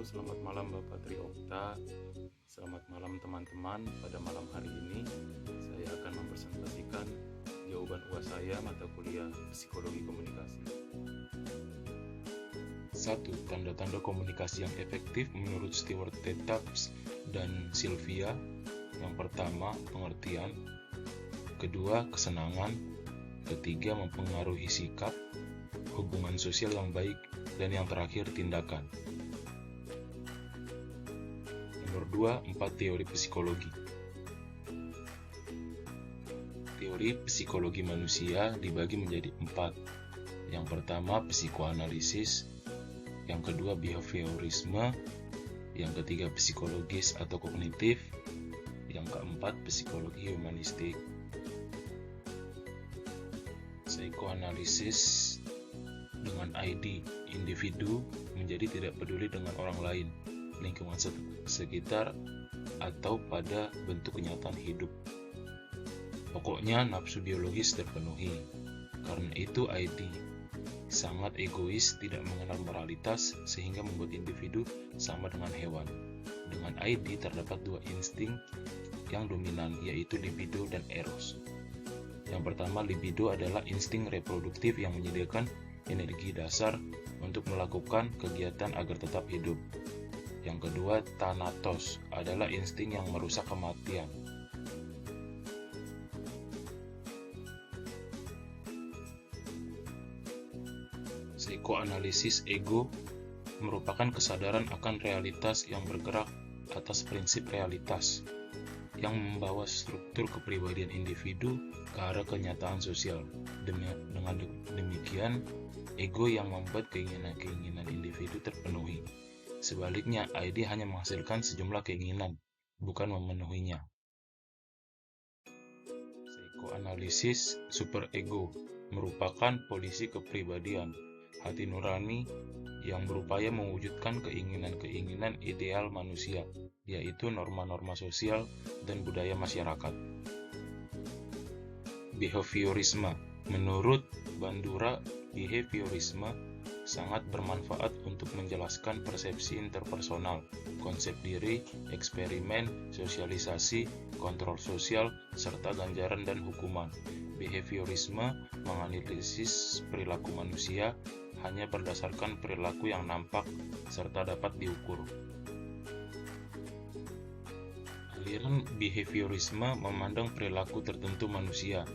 selamat malam Bapak Triokta. Selamat malam teman-teman. Pada malam hari ini saya akan mempresentasikan jawaban UAS saya mata kuliah Psikologi Komunikasi. 1. Tanda-tanda komunikasi yang efektif menurut Stewart T. Tubbs dan Sylvia. Yang pertama, pengertian. Kedua, kesenangan. Ketiga, mempengaruhi sikap, hubungan sosial yang baik, dan yang terakhir, tindakan. Nomor 2, 4 teori psikologi. Teori psikologi manusia dibagi menjadi 4. Yang pertama, psikoanalisis. Yang kedua, behaviorisme. Yang ketiga, psikologis atau kognitif. Yang keempat, psikologi humanistik. Psikoanalisis dengan ID, individu menjadi tidak peduli dengan orang lain, lingkungan sekitar, atau pada bentuk kenyataan hidup. Pokoknya nafsu biologis terpenuhi. Karena itu ID sangat egois, tidak mengenal moralitas, sehingga membuat individu sama dengan hewan. Dengan ID terdapat dua insting yang dominan, yaitu libido dan eros. Yang pertama, libido adalah insting reproduktif yang menyediakan energi dasar untuk melakukan kegiatan agar tetap hidup. Yang kedua, thanatos adalah insting yang merusak kematian. Psikoanalisis ego merupakan kesadaran akan realitas yang bergerak atas prinsip realitas, yang membawa struktur kepribadian individu ke arah kenyataan sosial. Dengan demikian, ego yang membuat keinginan-keinginan individu terpenuhi. Sebaliknya, ID hanya menghasilkan sejumlah keinginan, bukan memenuhinya. Psikoanalisis superego merupakan polisi kepribadian, hati nurani yang berupaya mewujudkan keinginan-keinginan ideal manusia, yaitu norma-norma sosial dan budaya masyarakat. Behaviorisme. Menurut Bandura, behaviorisme sangat bermanfaat untuk menjelaskan persepsi interpersonal, konsep diri, eksperimen, sosialisasi, kontrol sosial, serta ganjaran dan hukuman. Behaviorisme menganalisis perilaku manusia hanya berdasarkan perilaku yang nampak serta dapat diukur. Aliran behaviorisme memandang perilaku tertentu manusia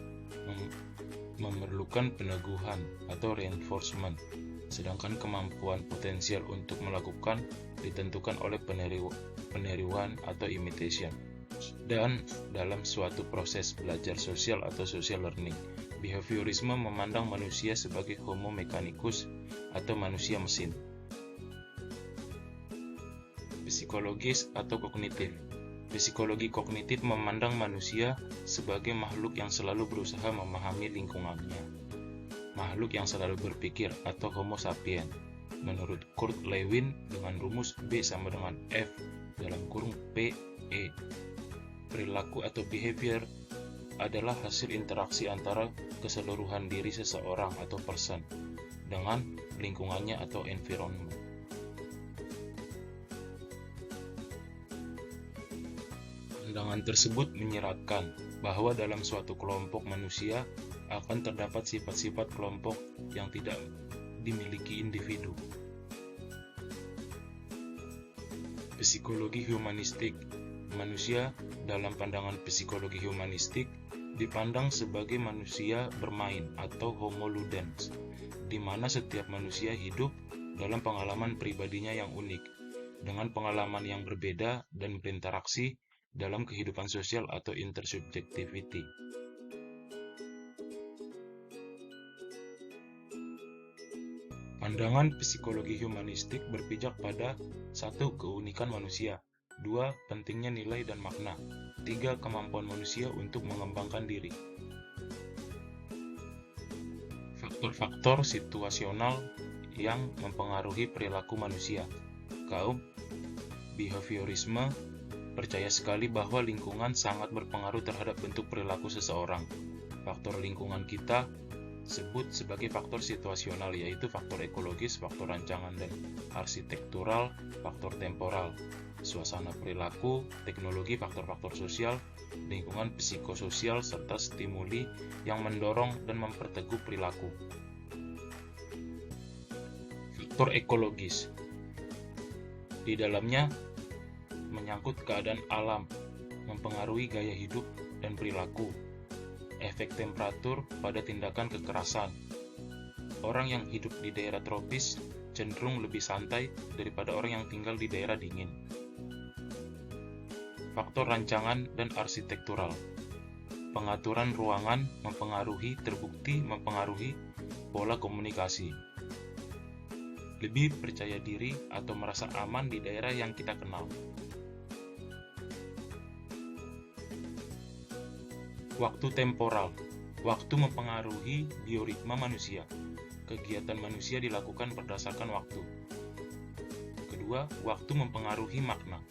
memerlukan peneguhan atau reinforcement, sedangkan kemampuan potensial untuk melakukan ditentukan oleh peniruan atau imitation. Dan dalam suatu proses belajar sosial atau social learning, behaviorisme memandang manusia sebagai homo mechanicus atau manusia mesin. Psikologis atau kognitif. Psikologi kognitif memandang manusia sebagai makhluk yang selalu berusaha memahami lingkungannya, makhluk yang selalu berpikir atau homo sapien. Menurut Kurt Lewin, dengan rumus B sama dengan F dalam kurung P, E, perilaku atau behavior adalah hasil interaksi antara keseluruhan diri seseorang atau person dengan lingkungannya atau environment. Pandangan tersebut menyeratkan bahwa dalam suatu kelompok manusia akan terdapat sifat-sifat kelompok yang tidak dimiliki individu. Psikologi humanistik. Manusia dalam pandangan psikologi humanistik dipandang sebagai manusia bermain atau homo ludens, di mana setiap manusia hidup dalam pengalaman pribadinya yang unik, dengan pengalaman yang berbeda dan berinteraksi dalam kehidupan sosial atau intersubjectivity. Pandangan psikologi humanistik berpijak pada 1. Keunikan manusia, 2. Pentingnya nilai dan makna, 3. Kemampuan manusia untuk mengembangkan diri. Faktor-faktor situasional yang mempengaruhi perilaku manusia. Kaum behaviorisme percaya sekali bahwa lingkungan sangat berpengaruh terhadap bentuk perilaku seseorang. Faktor lingkungan kita sebut sebagai faktor situasional, yaitu faktor ekologis, faktor rancangan dan arsitektural, faktor temporal, suasana perilaku, teknologi, faktor-faktor sosial, lingkungan psikososial, serta stimuli yang mendorong dan memperteguh perilaku. Faktor ekologis di dalamnya menyangkut keadaan alam, mempengaruhi gaya hidup dan perilaku, efek temperatur pada tindakan kekerasan. Orang yang hidup di daerah tropis cenderung lebih santai daripada orang yang tinggal di daerah dingin. Faktor rancangan dan arsitektural. Pengaturan ruangan terbukti mempengaruhi pola komunikasi. Lebih percaya diri atau merasa aman di daerah yang kita kenal. Waktu temporal. Waktu mempengaruhi bioritma manusia. Kegiatan manusia dilakukan berdasarkan waktu. Kedua, waktu mempengaruhi makna.